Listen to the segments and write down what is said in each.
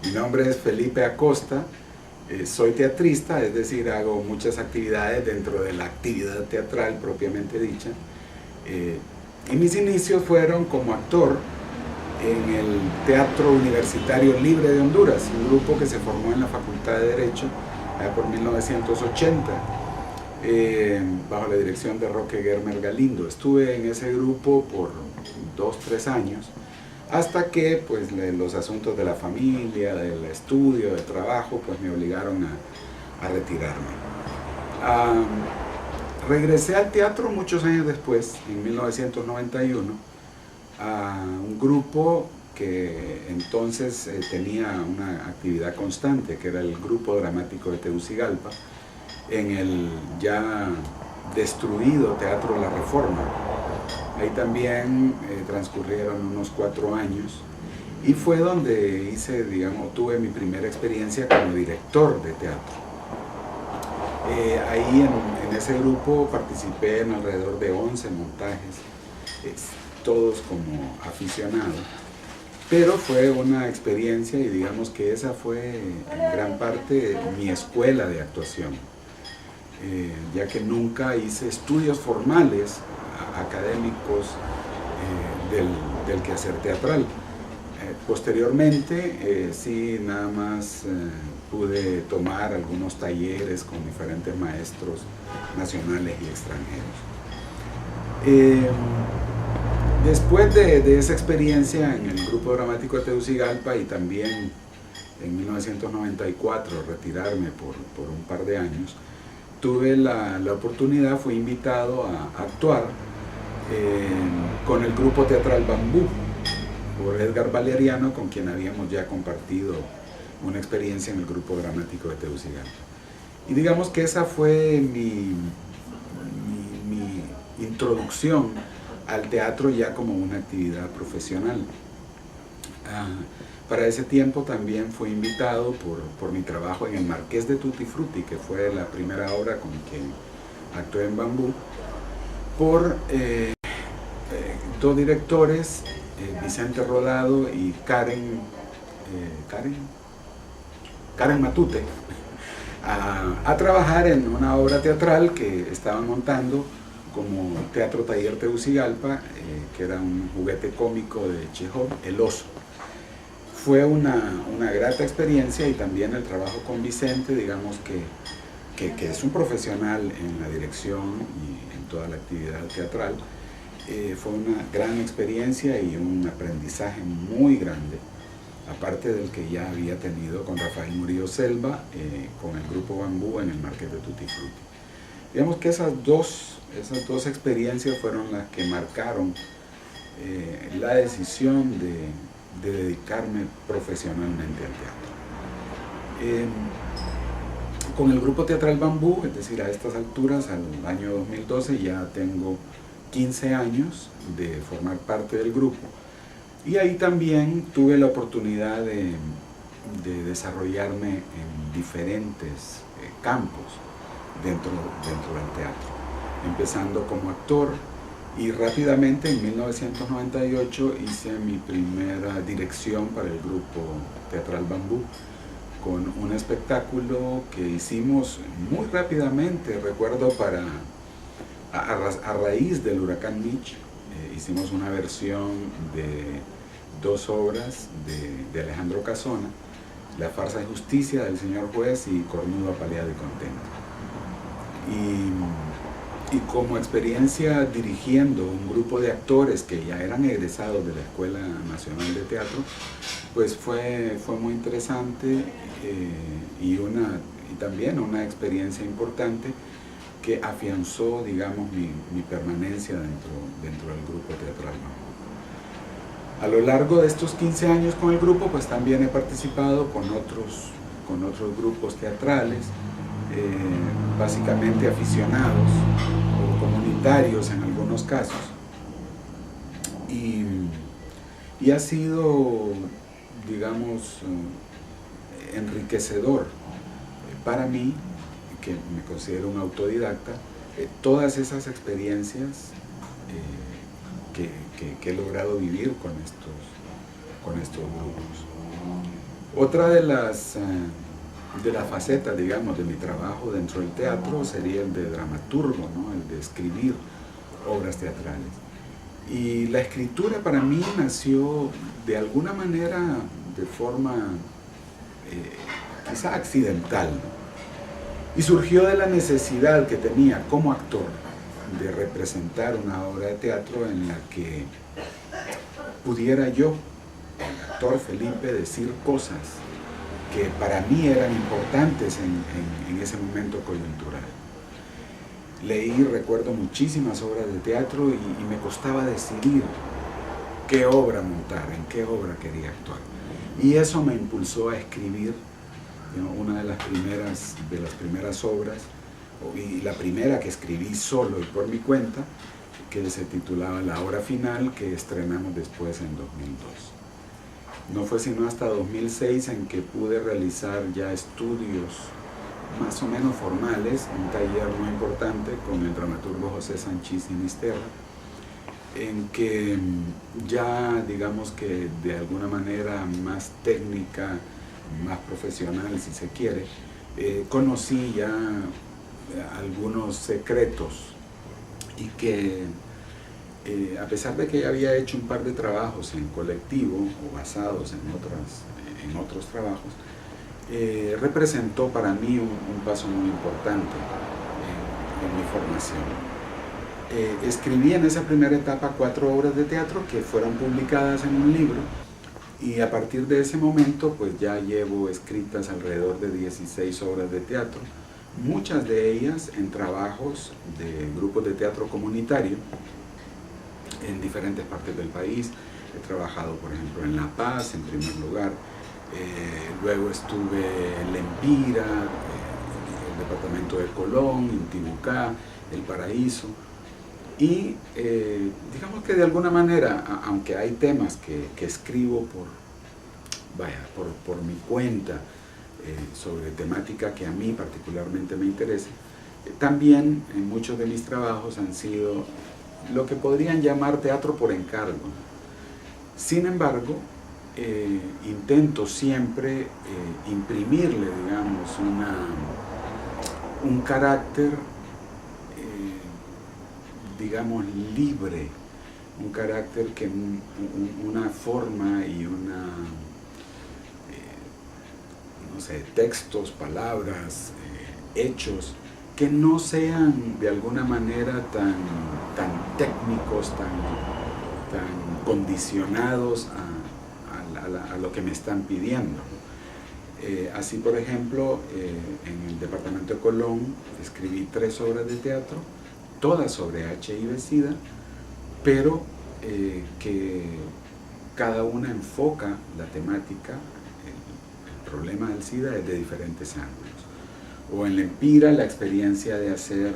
Mi nombre es Felipe Acosta, soy teatrista, es decir, hago muchas actividades dentro de la actividad teatral propiamente dicha. Y mis inicios fueron como actor en el Teatro Universitario Libre de Honduras, un grupo que se formó en la Facultad de Derecho allá por 1980, bajo la dirección de Roque Germer Galindo. Estuve en ese grupo por 2-3 años, hasta que pues, los asuntos de la familia, del estudio, del trabajo, pues me obligaron a retirarme. Regresé al teatro muchos años después, en 1991, a un grupo que entonces tenía una actividad constante, que era el Grupo Dramático de Tegucigalpa, en el ya destruido Teatro La Reforma. Ahí también transcurrieron unos 4 años y fue donde tuve mi primera experiencia como director de teatro. Ahí en ese grupo participé en alrededor de 11 montajes, todos como aficionado, pero fue una experiencia y digamos que esa fue en gran parte mi escuela de actuación, ya que nunca hice estudios formales académicos del quehacer teatral. Posteriormente sí nada más pude tomar algunos talleres con diferentes maestros nacionales y extranjeros. Después de esa experiencia en el Grupo Dramático de Tegucigalpa y también en 1994 retirarme por un par de años, tuve la oportunidad, fui invitado a actuar con el grupo teatral Bambú, por Edgar Valeriano, con quien habíamos ya compartido una experiencia en el Grupo Dramático de Tegucigalpa. Y digamos que esa fue mi introducción al teatro ya como una actividad profesional. Para ese tiempo también fui invitado por mi trabajo en El Marqués de Tutti Frutti, que fue la primera obra con que actué en Bambú, por dos directores, Vicente Rodado y Karen Matute, a trabajar en una obra teatral que estaban montando como Teatro Taller Tegucigalpa, que era un juguete cómico de Chekhov, El Oso. Fue una grata experiencia y también el trabajo con Vicente, digamos que es un profesional en la dirección y en toda la actividad teatral. Fue una gran experiencia y un aprendizaje muy grande, aparte del que ya había tenido con Rafael Murillo Selva, con el Grupo Bambú en el Marqués de Tutti Frutti. Digamos que esas dos experiencias fueron las que marcaron la decisión de dedicarme profesionalmente al teatro. Con el Grupo Teatral Bambú, es decir, a estas alturas, al año 2012, ya tengo 15 años de formar parte del grupo, y ahí también tuve la oportunidad de desarrollarme en diferentes campos dentro del teatro, empezando como actor y rápidamente en 1998 hice mi primera dirección para el Grupo Teatral Bambú con un espectáculo que hicimos muy rápidamente. Recuerdo a raíz del huracán Mitch, hicimos una versión de 2 obras de Alejandro Casona, La farsa de justicia del señor juez y Cornudo apaleado y contento. Y como experiencia dirigiendo un grupo de actores que ya eran egresados de la Escuela Nacional de Teatro, pues fue muy interesante y también una experiencia importante que afianzó, digamos, mi permanencia dentro del grupo teatral. A lo largo de estos 15 años con el grupo, pues también he participado con otros grupos teatrales, básicamente aficionados o comunitarios en algunos casos. Y ha sido, digamos, enriquecedor para mí, que me considero un autodidacta, todas esas experiencias que he logrado vivir con estos grupos. Otra de las facetas, digamos, de mi trabajo dentro del teatro sería el de dramaturgo, ¿no? El de escribir obras teatrales. Y la escritura para mí nació de alguna manera de forma quizá accidental, ¿no? Y surgió de la necesidad que tenía como actor de representar una obra de teatro en la que pudiera yo, el actor Felipe, decir cosas que para mí eran importantes en ese momento coyuntural. Leí, recuerdo, muchísimas obras de teatro y me costaba decidir qué obra montar, en qué obra quería actuar. Y eso me impulsó a escribir, ¿no?, una de las primeras obras, y la primera que escribí solo y por mi cuenta, que se titulaba La Hora Final, que estrenamos después en 2002. No fue sino hasta 2006 en que pude realizar ya estudios más o menos formales, un taller muy importante con el dramaturgo José Sanchís y Misterra, en que ya, digamos que de alguna manera más técnica, más profesional si se quiere, conocí ya algunos secretos y que a pesar de que ya había hecho un par de trabajos en colectivo o basados en otros trabajos, representó para mí un paso muy importante en mi formación. Escribí en esa primera etapa 4 obras de teatro que fueron publicadas en un libro, y a partir de ese momento pues ya llevo escritas alrededor de 16 obras de teatro, muchas de ellas en trabajos de grupos de teatro comunitario en diferentes partes del país. He trabajado, por ejemplo, en La Paz, en primer lugar, luego estuve en Lempira, el departamento de Colón, Intibucá, El Paraíso, y digamos que de alguna manera, aunque hay temas que escribo por mi cuenta, sobre temática que a mí particularmente me interesa, también en muchos de mis trabajos han sido lo que podrían llamar teatro por encargo. Sin embargo, intento siempre imprimirle, digamos, un carácter, digamos, libre, un carácter que, una forma y no sé, textos, palabras, hechos, que no sean de alguna manera tan técnicos, tan condicionados a lo que me están pidiendo. Así, por ejemplo, en el departamento de Colón escribí 3 obras de teatro, todas sobre HIV-Sida, pero que cada una enfoca la temática, el problema del SIDA, desde diferentes ángulos. O en Lempira, la experiencia de hacer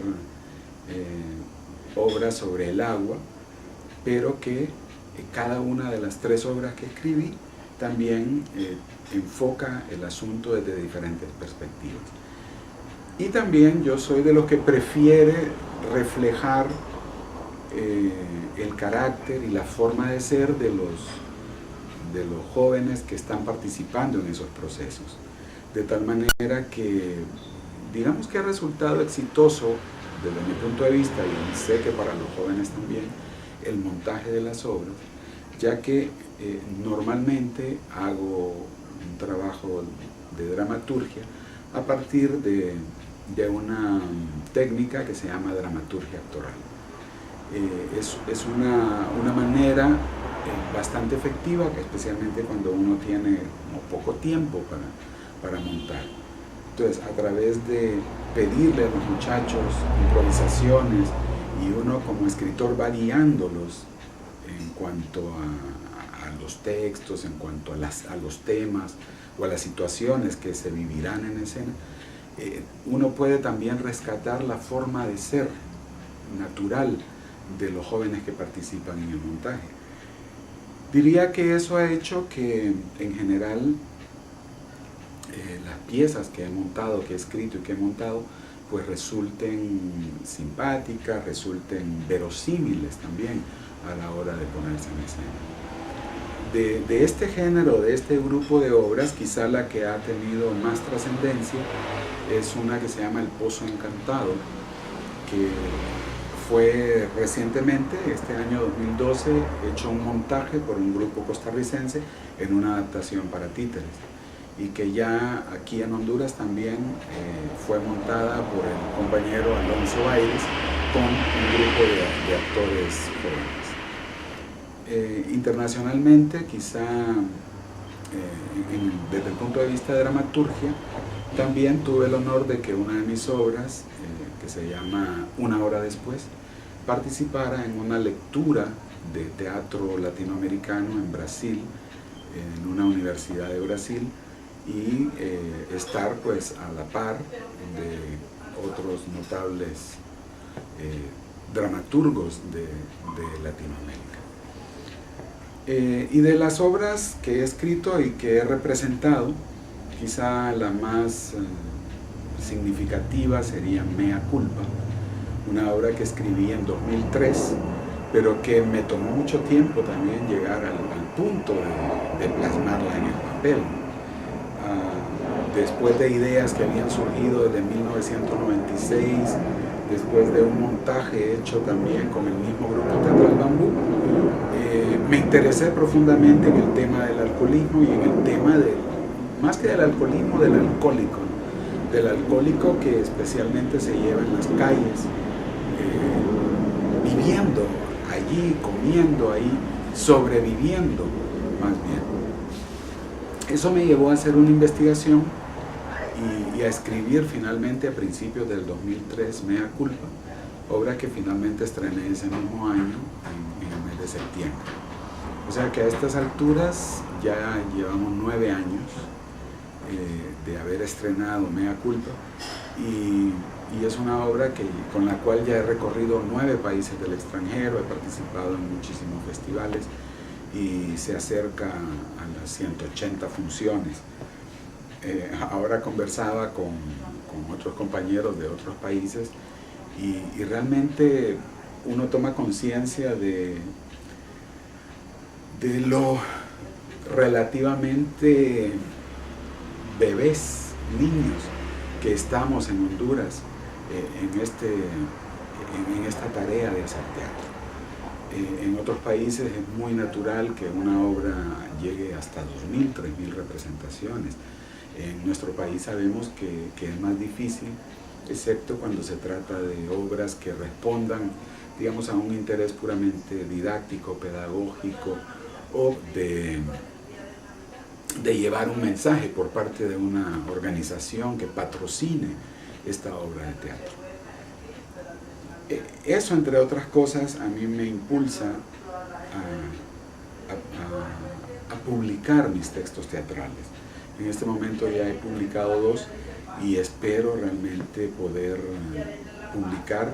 obras sobre el agua, pero que cada una de las 3 obras que escribí también enfoca el asunto desde diferentes perspectivas. Y también yo soy de los que prefiere reflejar el carácter y la forma de ser de los jóvenes que están participando en esos procesos, de tal manera que digamos que ha resultado exitoso desde mi punto de vista, y sé que para los jóvenes también, el montaje de las obras, ya que normalmente hago un trabajo de dramaturgia a partir de una técnica que se llama dramaturgia actoral. Es una manera bastante efectiva, especialmente cuando uno tiene poco tiempo para montar. Entonces, a través de pedirle a los muchachos improvisaciones, y uno como escritor va guiándolos en cuanto a los textos, en cuanto a los temas o a las situaciones que se vivirán en escena, uno puede también rescatar la forma de ser natural de los jóvenes que participan en el montaje. Diría que eso ha hecho que, en general, las piezas que he montado, que he escrito y que he montado, pues resulten simpáticas, resulten verosímiles también a la hora de ponerse en escena. De este género, de este grupo de obras, quizá la que ha tenido más trascendencia es una que se llama El Pozo Encantado, que fue recientemente, este año 2012, hecho un montaje por un grupo costarricense en una adaptación para títeres, y que ya aquí en Honduras también fue montada por el compañero Alonso Aires con un grupo de actores jóvenes. Internacionalmente, quizá desde el punto de vista de dramaturgia, también tuve el honor de que una de mis obras, que se llama Una hora después, participara en una lectura de teatro latinoamericano en Brasil, en una universidad de Brasil, y estar pues a la par de otros notables dramaturgos de Latinoamérica. Y de las obras que he escrito y que he representado, quizá la más significativa sería Mea Culpa, una obra que escribí en 2003, pero que me tomó mucho tiempo también llegar al punto de plasmarla en el papel. Después de ideas que habían surgido desde 1996, después de un montaje hecho también con el mismo grupo teatral Bambú, me interesé profundamente en el tema del alcoholismo y en el tema más que del alcoholismo, del alcohólico que especialmente se lleva en las calles, viviendo allí, comiendo ahí, sobreviviendo más bien. Eso me llevó a hacer una investigación y a escribir finalmente a principios del 2003 Mea Culpa, obra que finalmente estrené ese mismo año en el mes de septiembre. O sea que a estas alturas ya llevamos 9 años de haber estrenado Mea Culpa, y es una obra con la cual ya he recorrido 9 países del extranjero, he participado en muchísimos festivales y se acerca a las 180 funciones. Ahora conversaba con otros compañeros de otros países y realmente uno toma conciencia de lo relativamente bebés, niños que estamos en Honduras en esta tarea de hacer teatro. En otros países es muy natural que una obra llegue hasta 2.000, 3.000 representaciones. En nuestro país sabemos que es más difícil, excepto cuando se trata de obras que respondan, digamos, a un interés puramente didáctico, pedagógico, o de llevar un mensaje por parte de una organización que patrocine esta obra de teatro. Eso, entre otras cosas, a mí me impulsa a publicar mis textos teatrales. En este momento ya he publicado 2 y espero realmente poder publicar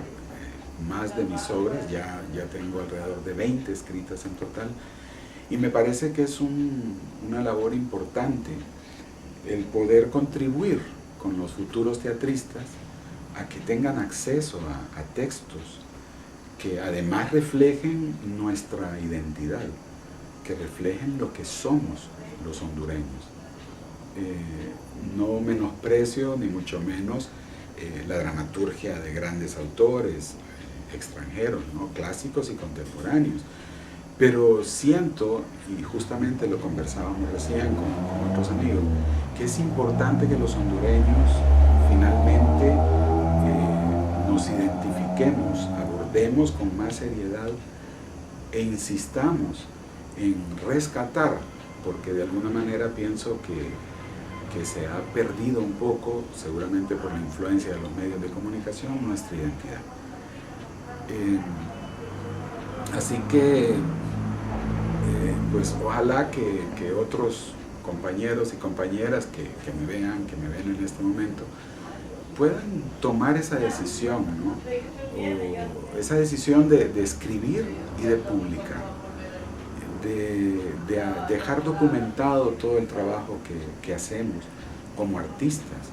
más de mis obras. Ya tengo alrededor de 20 escritas en total, y me parece que es una labor importante el poder contribuir con los futuros teatristas a que tengan acceso a textos que además reflejen nuestra identidad, que reflejen lo que somos los hondureños. No menosprecio ni mucho menos la dramaturgia de grandes autores extranjeros, ¿no? Clásicos y contemporáneos, pero siento, y justamente lo conversábamos recién con otros amigos, que es importante que los hondureños finalmente nos identifiquemos, abordemos con más seriedad e insistamos en rescatar, porque de alguna manera pienso que se ha perdido un poco, seguramente por la influencia de los medios de comunicación, nuestra identidad. Así que, pues ojalá que otros compañeros y compañeras que me ven en este momento, puedan tomar esa decisión, ¿no? O esa decisión de escribir y de publicar, de dejar documentado todo el trabajo que hacemos como artistas.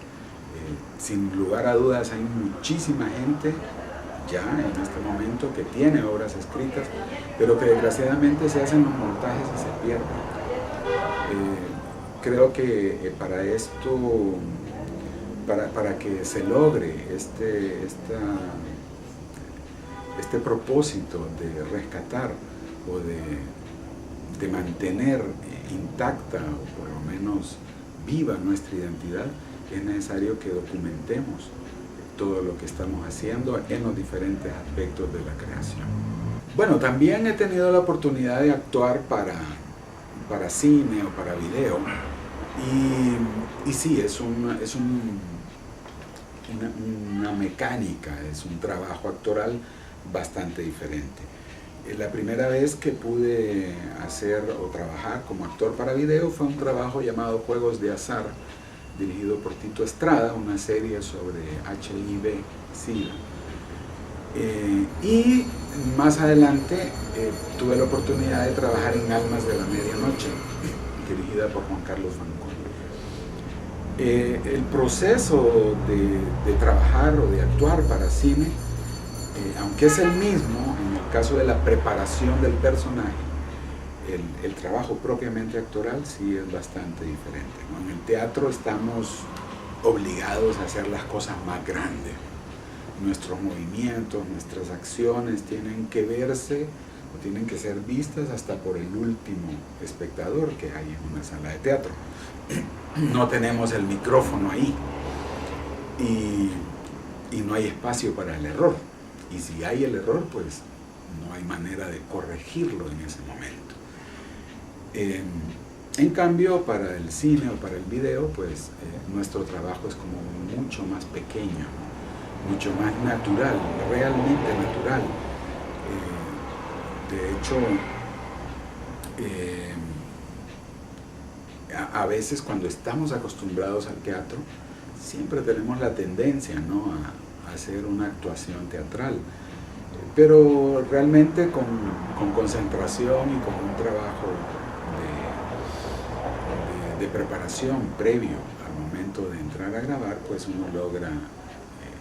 Sin lugar a dudas hay muchísima gente ya en este momento que tiene obras escritas, pero que desgraciadamente se hacen los montajes y se pierden. Creo que para esto, para que se logre este propósito de rescatar o de mantener intacta o por lo menos viva nuestra identidad, es necesario que documentemos todo lo que estamos haciendo en los diferentes aspectos de la creación. Bueno, también he tenido la oportunidad de actuar para cine o para video, y sí, es una mecánica, es un trabajo actoral bastante diferente. La primera vez que pude hacer o trabajar como actor para video fue un trabajo llamado Juegos de Azar, dirigido por Tito Estrada, una serie sobre HIV/SIDA. Y más adelante tuve la oportunidad de trabajar en Almas de la Medianoche, dirigida por Juan Carlos Fanconi. El proceso de trabajar o de actuar para cine, aunque es el mismo, en el caso de la preparación del personaje, el trabajo propiamente actoral sí es bastante diferente, ¿no? En el teatro estamos obligados a hacer las cosas más grandes. Nuestros movimientos, nuestras acciones tienen que verse o tienen que ser vistas hasta por el último espectador que hay en una sala de teatro. No tenemos el micrófono ahí y no hay espacio para el error. Y si hay el error, pues no hay manera de corregirlo en ese momento. En cambio, para el cine o para el video, pues nuestro trabajo es como mucho más pequeño, ¿no? Mucho más natural, realmente natural. De hecho, a veces cuando estamos acostumbrados al teatro, siempre tenemos la tendencia, ¿no?, a hacer una actuación teatral, pero realmente con concentración y con un trabajo de preparación previo al momento de entrar a grabar, pues uno logra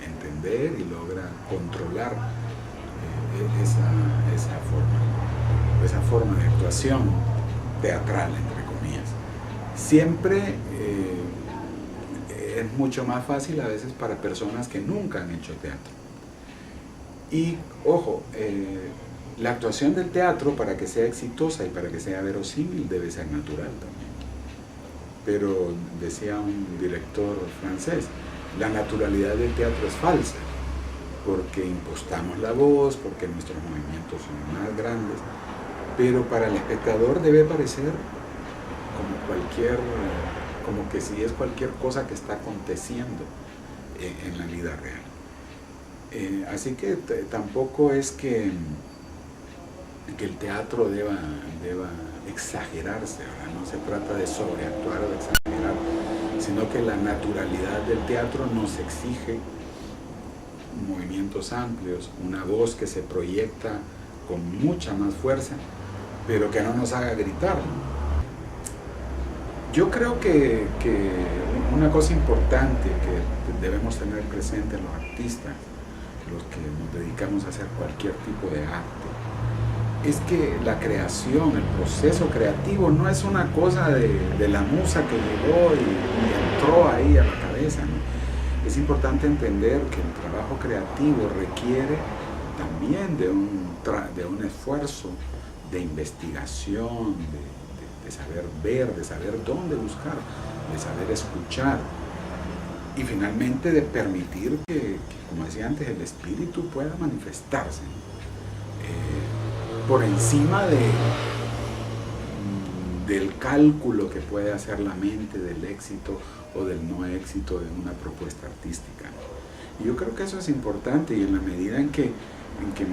entender y logra controlar esa forma de actuación teatral, entre comillas. Siempre es mucho más fácil a veces para personas que nunca han hecho teatro. Y ojo, la actuación del teatro, para que sea exitosa y para que sea verosímil, debe ser natural también. Pero decía un director francés, la naturalidad del teatro es falsa, porque impostamos la voz, porque nuestros movimientos son más grandes, pero para el espectador debe parecer como que si es cualquier cosa que está aconteciendo en la vida real. Así que tampoco es que el teatro deba exagerarse, ¿verdad? No se trata de sobreactuar o de exagerar, sino que la naturalidad del teatro nos exige movimientos amplios, una voz que se proyecta con mucha más fuerza, pero que no nos haga gritar. Yo creo que una cosa importante que debemos tener presente los artistas, los que nos dedicamos a hacer cualquier tipo de arte, es que la creación, el proceso creativo no es una cosa de la musa que llegó y entró ahí a la cabeza, ¿no? Es importante entender que el trabajo creativo requiere también de un esfuerzo de investigación, de saber ver, de saber dónde buscar, de saber escuchar y finalmente de permitir que, como decía antes, el espíritu pueda manifestarse por encima del cálculo que puede hacer la mente del éxito o del no éxito de una propuesta artística. Y yo creo que eso es importante, y en la medida en que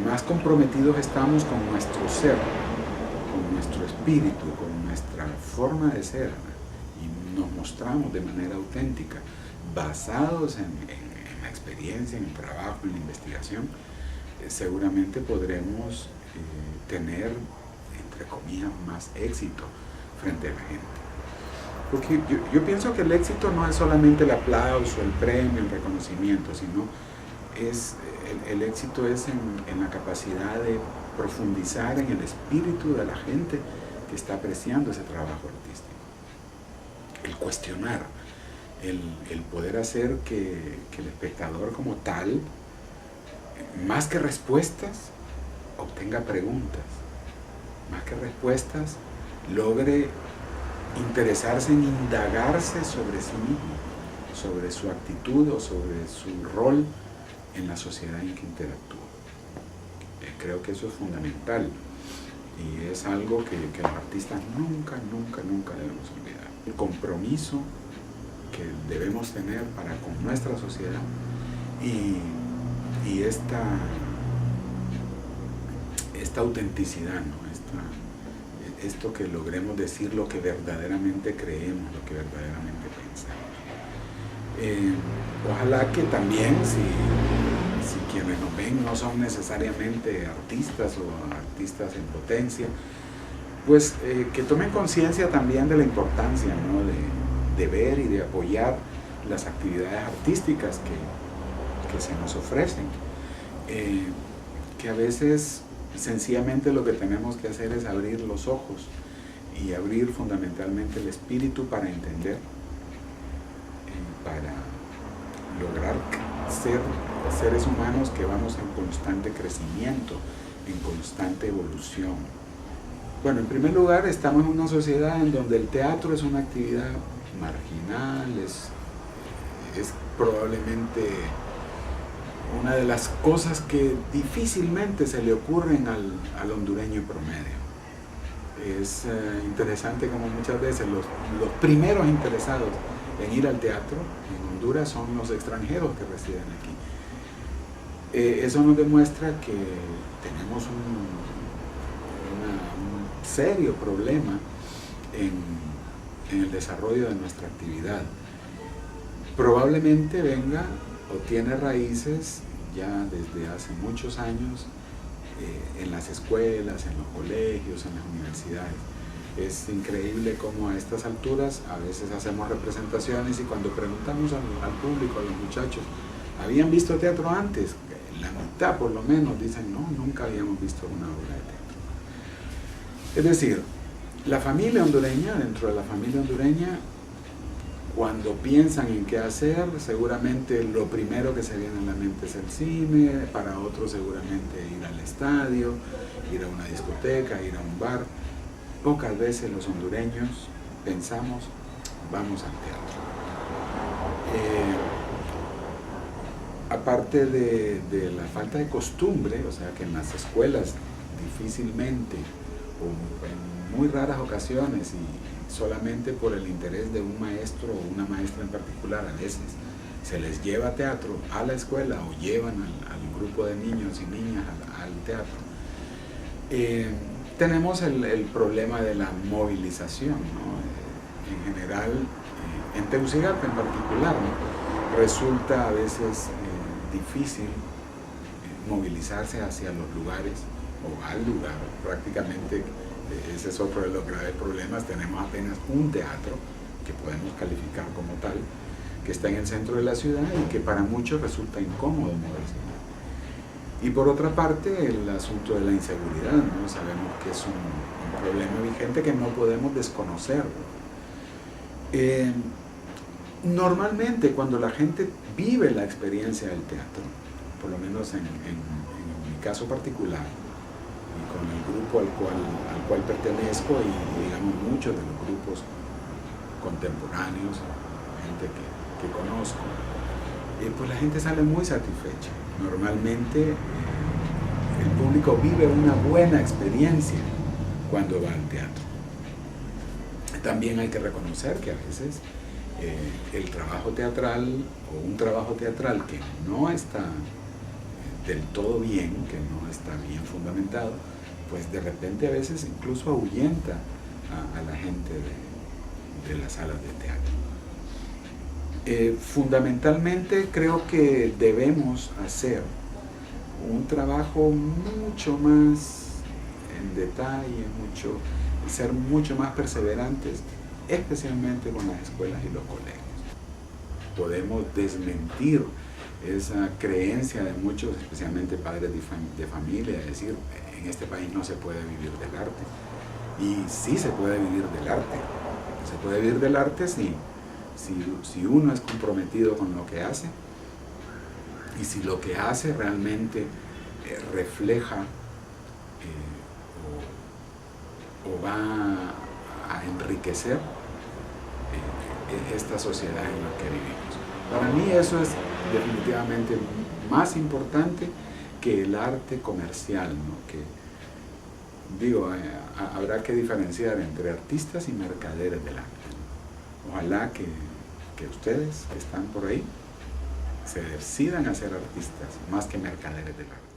más comprometidos estamos con nuestro ser, con nuestro espíritu, con nuestra forma de ser, y nos mostramos de manera auténtica, basados en la experiencia, en el trabajo, en la investigación, seguramente podremos tener, entre comillas, más éxito frente a la gente. Porque yo pienso que el éxito no es solamente el aplauso, el premio, el reconocimiento, sino el éxito es en la capacidad de profundizar en el espíritu de la gente que está apreciando ese trabajo artístico. el cuestionar, el poder hacer que el espectador como tal, más que respuestas, obtenga preguntas, más que respuestas, logre interesarse en indagarse sobre sí mismo, sobre su actitud o sobre su rol en la sociedad en que interactúa. Creo que eso es fundamental y es algo que los artistas nunca debemos olvidar. El compromiso que debemos tener para con nuestra sociedad y esta autenticidad, ¿no? Esto que logremos decir lo que verdaderamente creemos, lo que verdaderamente pensamos. Ojalá que también, si quienes nos ven no son necesariamente artistas o artistas en potencia, pues que tomen conciencia también de la importancia, ¿no? de ver y de apoyar las actividades artísticas que se nos ofrecen, que a veces sencillamente lo que tenemos que hacer es abrir los ojos y abrir fundamentalmente el espíritu para entender, para lograr ser seres humanos que vamos en constante crecimiento, en constante evolución. Bueno, en primer lugar, estamos en una sociedad en donde el teatro es una actividad marginal, es probablemente una de las cosas que difícilmente se le ocurren al hondureño promedio. Es interesante como muchas veces los primeros interesados en ir al teatro en Honduras son los extranjeros que residen aquí. Eso nos demuestra que tenemos un serio problema en el desarrollo de nuestra actividad. Probablemente venga o tiene raíces ya desde hace muchos años en las escuelas, en los colegios, en las universidades. Es increíble cómo a estas alturas a veces hacemos representaciones y cuando preguntamos al público, a los muchachos, ¿habían visto teatro antes? La mitad por lo menos dicen, no, nunca habíamos visto una obra de teatro. Es decir, la familia hondureña, dentro de la familia hondureña, cuando piensan en qué hacer, seguramente lo primero que se viene a la mente es el cine, para otros seguramente ir al estadio, ir a una discoteca, ir a un bar. Pocas veces los hondureños pensamos, vamos al teatro. Aparte de la falta de costumbre, o sea que en las escuelas difícilmente, o en muy raras ocasiones, y solamente por el interés de un maestro o una maestra en particular, a veces se les lleva teatro a la escuela o llevan al grupo de niños y niñas al teatro. Tenemos el problema de la movilización, ¿no? En general, en Tegucigalpa en particular, ¿no? Resulta a veces difícil movilizarse hacia los lugares o al lugar. Prácticamente ese es otro de los graves problemas. Tenemos apenas un teatro que podemos calificar como tal, que está en el centro de la ciudad y que para muchos resulta incómodo moverse. Y por otra parte, el asunto de la inseguridad, ¿no? Sabemos que es un problema vigente que no podemos desconocer. Normalmente, cuando la gente vive la experiencia del teatro, por lo menos en mi caso particular, y con el grupo al cual pertenezco y digamos muchos de los grupos contemporáneos, gente que conozco, pues la gente sale muy satisfecha. Normalmente el público vive una buena experiencia cuando va al teatro. También hay que reconocer que a veces el trabajo teatral o un trabajo teatral que no está del todo bien, que no está bien fundamentado, pues de repente a veces incluso ahuyenta a la gente de las salas de teatro. Fundamentalmente creo que debemos hacer un trabajo mucho más en detalle, ser mucho más perseverantes, especialmente con las escuelas y los colegios. Podemos desmentir esa creencia de muchos, especialmente padres de familia, de decir, en este país no se puede vivir del arte. Y sí se puede vivir del arte, Se puede vivir del arte si uno es comprometido con lo que hace y si lo que hace realmente refleja o va a enriquecer esta sociedad en la que vivimos. Para mí eso es definitivamente más importante que el arte comercial, ¿no? Que, digo, habrá que diferenciar entre artistas y mercaderes del arte, ¿no? Ojalá que ustedes que están por ahí se decidan a ser artistas más que mercaderes del arte.